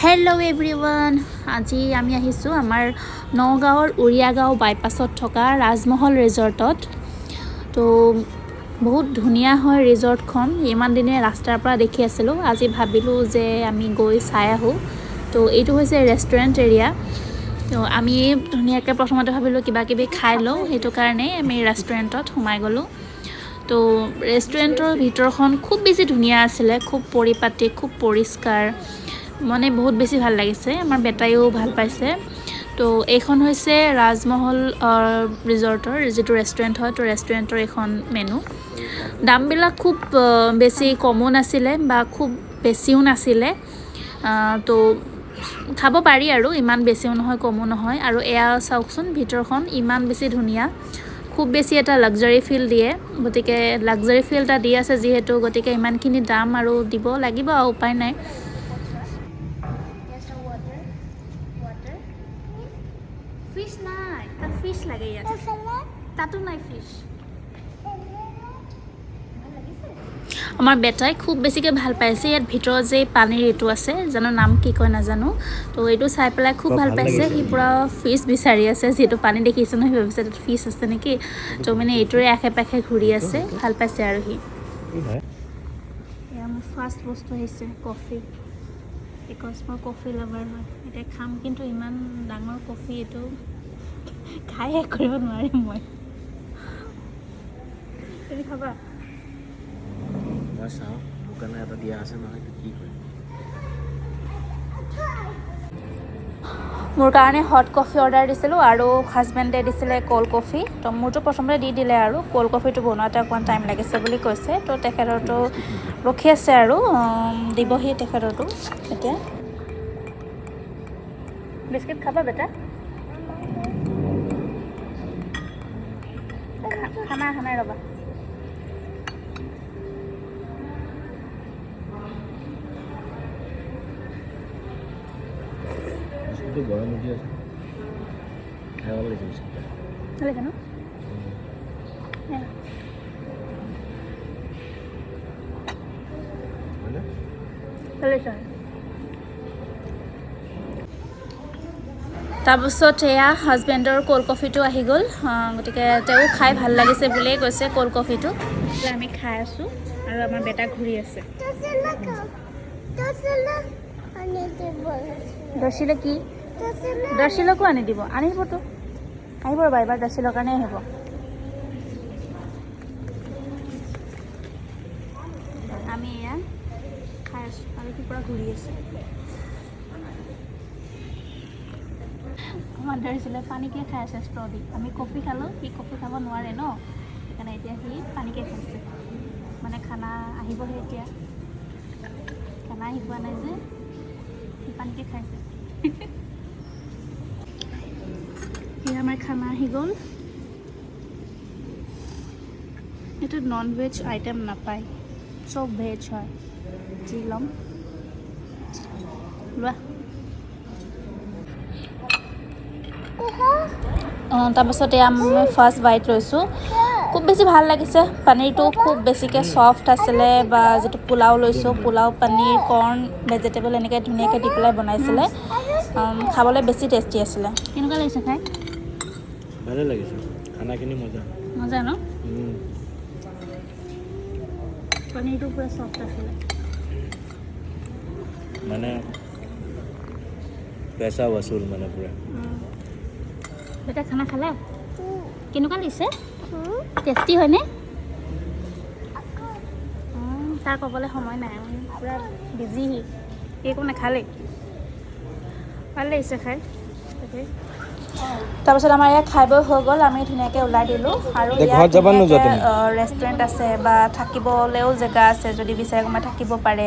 Hello' everyone, আজি আমি আহিছোঁ আমাৰ নগাঁৱৰ উৰিয়াগাঁও বাইপাছত থকা ৰাজমহল ৰিজৰ্টত। তো বহুত ধুনীয়া হয় ৰিজৰ্টখন। ইমান দিনে ৰাস্তাৰ পৰা দেখি আছিলোঁ, আজি ভাবিলোঁ যে আমি গৈ চাই আহোঁ। তো এইটো হৈছে ৰেষ্টুৰেণ্ট এৰিয়া। তো আমি ধুনীয়াকৈ প্ৰথমতে ভাবিলোঁ কিবা কিবি খাই লওঁ, সেইটো কাৰণে আমি ৰেষ্টুৰেণ্টত সোমাই গ'লোঁ। তো ৰেষ্টুৰেণ্টৰ ভিতৰখন খুব বেছি ধুনীয়া আছিলে, খুব পৰিপাটি, খুব পৰিষ্কাৰ, মানে বহুত বেছি ভাল লাগিছে। আমাৰ বেটাইও ভাল পাইছে। তো এইখন হৈছে ৰাজমহল ৰিজৰ্টৰ যিটো ৰেষ্টুৰেণ্ট হয়, তো ৰেষ্টুৰেণ্টৰ এইখন মেনু। দামবিলাক খুব বেছি কমো নাছিলে বা খুব বেছিও নাছিলে। তো খাব পাৰি আৰু, ইমান বেছিও নহয় কমো নহয়। আৰু এয়া চাওকচোন, ভিতৰখন ইমান বেছি ধুনীয়া, খুব বেছি এটা লাক্সাৰী ফিল দিয়ে। গতিকে লাক্সাৰী ফিল এটা দি আছে যিহেতু, গতিকে ইমানখিনি দাম আৰু দিব লাগিব আৰু, উপায় নাই। ফিছ নাই, তাত ফিছ লাগে ইয়াত, তাতো নাই ফিছ। আমাৰ বেটাই খুব বেছিকৈ ভাল পাইছে। ইয়াত ভিতৰত যে পানীৰ এইটো আছে, জানো নাম কি কয় নাজানো, তো এইটো চাই পেলাই খুব ভাল পাইছে। সি পূৰা ফিছ বিচাৰি আছে, যিহেতু পানী দেখিছে নহয়, সি ভাবিছে তাত ফিছ আছে নেকি। তো মানে এইটোৰে আশে পাশে ঘূৰি আছে, ভাল পাইছে আৰু সি। এয়া মোৰ ফাৰ্ষ্ট বস্তু আহিছে কফি, বিকজ মই কফি লাভাৰ হয়। এতিয়া খাম, কিন্তু ইমান ডাঙৰ কফি এইটো খাই শেষ কৰিব নোৱাৰিম মই। তুমি খাবা? মই চাওঁ, মোৰ কাৰণে এটা দিয়া আছে নহয়, কি কৰিম। মোৰ কাৰণে হট কফি অৰ্ডাৰ দিছিলোঁ আৰু হাজবেণ্ডে দিছিলে ক'ল্ড কফি। তো মোৰতো প্ৰথমতে দি দিলে আৰু ক'ল্ড কফিটো বনোৱাতে অকণমান টাইম লাগিছে বুলি কৈছে। তো তেখেতৰতো ৰখি আছে আৰু দিবহি তেখেতৰতো এতিয়া। বিস্কিট খাবা বেটা? খানা ৰ'বা। বিস্কুটটো গৰম উঠি আছে, খাই ভাল লাগিছে বিস্কুটটা। ভাল লাগে ন? তাৰপিছত এয়া হাজবেণ্ডৰ ক'ল্ড কফিটো আহি গ'ল। গতিকে তেওঁ খাই ভাল লাগিছে বুলিয়েই কৈছে ক'ল্ড কফিটো। আমি খাই আছোঁ আৰু আমাৰ বেটা ঘূৰি আছে। দৰ্শিলে কি? দৰ্শিলকো আনি দিব, আনিবতো, আহিব ৰ'বা, এইবাৰ দৰ্শিলৰ কাৰণে আহিব। আমি এয়া খাই আছোঁ আৰু সি পৰা ঘূৰি আছে। আমাৰ ধৰিছিলে পানীকে খাই আছে ষ্ট্ৰ দি। আমি কফি খালোঁ, সি কফি খাব নোৱাৰে ন, সেইকাৰণে এতিয়া সি পানীকে খাইছে। মানে খানা আহিবহে এতিয়া, খানা আহি পোৱা নাই যে, সি পানীকে খাইছে। এতিয়া আমাৰ খানা আহি গ'ল। এইটো নন ভেজ আইটেম নাপায়, চব ভেজ হয়। যি ল'ম লোৱা। তাৰপাছতে মই ফাৰ্ষ্ট বাইট লৈছোঁ, খুব বেছি ভাল লাগিছে। পনীৰটো খুব বেছিকৈ ছফ্ট আছিলে, বা যিটো পোলাও লৈছোঁ, পোলাও পনীৰ কৰ্ণ ভেজিটেবল এনেকৈ ধুনীয়াকৈ দি পেলাই বনাইছিলে। খাবলৈ বেছি টেষ্টি আছিলে। কেনেকুৱা লাগিছে খাই? ভালে লাগিছে, খানাখিনি মজা ন? পনীৰটো পূৰা ছফ্ট আছিলে, মানে পইচা বসুল মানে পূৰা। বেটা খানা খালা? কেনেকুৱা লাগিছে? টেষ্টি হয়নে? তাৰ ক'বলৈ সময় নাই, পূৰা বিজি, একো নাখালেই। ভাল লাগিছে খাই। তাৰপিছত আমাৰ ইয়াত খাই বৈ হৈ গ'ল, আমি ধুনীয়াকৈ ওলাই দিলোঁ। আৰু ইয়াত ৰেষ্টুৰেণ্ট আছে বা থাকিবলৈও জেগা আছে, যদি বিচাৰে কোনোবাই থাকিব পাৰে,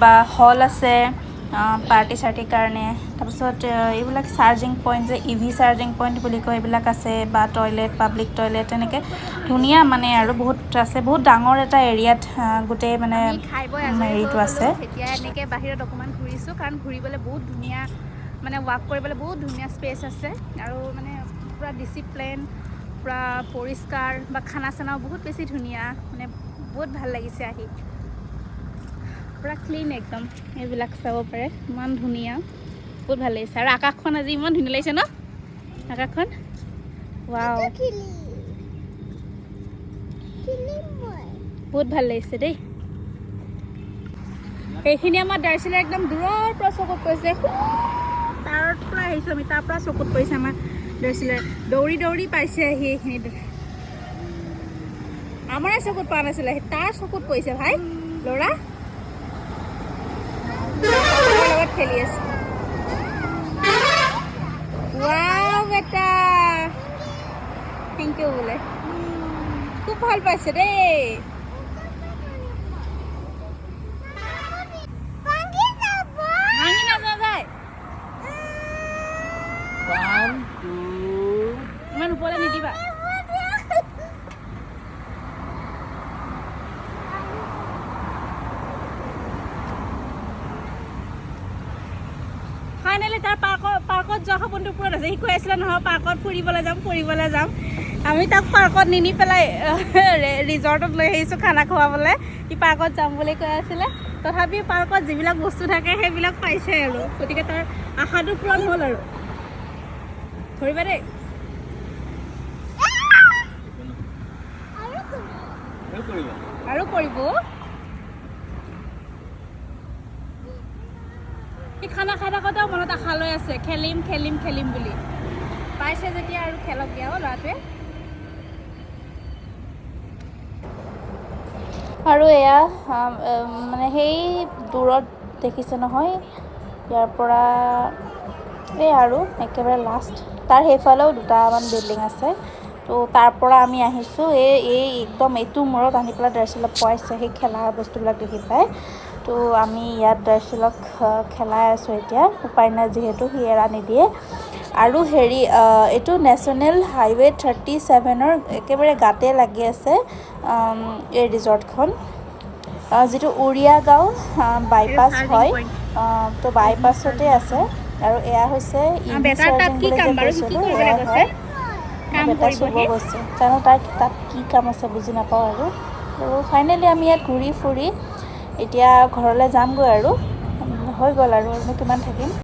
বা হল আছে পাৰ্টি চাৰ্টিৰ কাৰণে। তাৰপিছত এইবিলাক চাৰ্জিং পইণ্ট যে EV চাৰ্জিং পইণ্ট বুলি কয়, এইবিলাক আছে, বা টয়লেট, পাব্লিক টয়লেট তেনেকৈ ধুনীয়া মানে, আৰু বহুত আছে, বহুত ডাঙৰ এটা এৰিয়াত গোটেই মানে হেৰিটো আছে। এতিয়া এনেকৈ বাহিৰত অকণমান ঘূৰিছোঁ, কাৰণ ঘূৰিবলৈ বহুত ধুনীয়া, মানে ৱাক কৰিবলৈ বহুত ধুনীয়া স্পেচ আছে, আৰু মানে পূৰা ডিচিপ্লিন, পূৰা পৰিষ্কাৰ, বা খানা চানাও বহুত বেছি ধুনীয়া, মানে বহুত ভাল লাগিছে আহি। পুৰা ক্লিন একদম এইবিলাক চাব পাৰে ইমান ধুনীয়া বহুত ভাল লাগিছে আৰু আকাশখন আজি ইমান ধুনীয়া লাগিছে ন আকাশখন ৱাও বহুত ভাল লাগিছে দেই এইখিনি আমাৰ দাৰ্জিলিং একদম দূৰৰ পৰা চকুত পৰিছে তাৰ পৰা আহিছোঁ আমি তাৰ পৰা চকুত পৰিছে আমাৰ দাৰ্জিলিং দৌৰি দৌৰি পাইছে আহি এইখিনিত আমাৰ চকুত পোৱা নাছিলে তাৰ চকুত পৰিছে ভাই ল'ৰা লগত খেলি আছে ৱাও বেটা থেংক ইউ বোলে খুব ভাল পাইছে দেই ভাঙি নাযায় ইমান ওপৰলৈ নিদিবা ফাইনেলি তাৰ পাৰ্কত যোৱা সপোনটো পূৰণ হৈছে সি কৈ আছিলে নহয় পাৰ্কত ফুৰিবলৈ যাম আমি তাক পাৰ্কত নিনি পেলাই ৰিজৰ্টত লৈ আহিছোঁ খানা খুৱাবলৈ সি পাৰ্কত যাম বুলি কৈ আছিলে তথাপি পাৰ্কত যিবিলাক বস্তু থাকে সেইবিলাক পাইছে আৰু গতিকে তাৰ আশাটো পূৰণ হ'ল আৰু ধৰিবা দেই আৰু কৰিব সি খানা খাই থাকোঁতেও মনত আশা লৈ আছে খেলিম বুলি পাইছে যেতিয়া আৰু খেলক দিয়া ল'ৰাটোৱে আৰু এয়া মানে সেই দূৰত দেখিছে নহয় ইয়াৰ পৰা এই আৰু একেবাৰে লাষ্ট তাৰ সেইফালেও দুটামান বিল্ডিং আছে তো তাৰ পৰা আমি আহিছোঁ এই একদম এইটো মূৰত আনি পেলাই দাৰ্জিলিঙত পোৱাইছে সেই খেলা বস্তুবিলাক দেখি পাই তো আমি ইয়াত দাৰ্জিলিঙক খেলাই আছোঁ এতিয়া উপায় নাই যিহেতু সি এৰা নিদিয়ে আৰু হেৰি এইটো নেশ্যনেল হাইৱে 37ৰ একেবাৰে গাতে লাগি আছে এই ৰিজৰ্টখন যিটো উৰিয়া গাঁও বাইপাছ হয় তো বাইপাছতে আছে আৰু এয়া হৈছে চাৰ্জিং বুলি যে কৈছিলোঁ এয়া হয় বেটা চুব গৈছে জানো তাৰ তাত কি কাম আছে বুজি নাপাওঁ আৰু ফাইনেলি আমি ইয়াত ঘূৰি ফুৰি এতিয়া ঘৰলৈ যামগৈ আৰু হৈ গ'ল আৰু কিমান থাকিম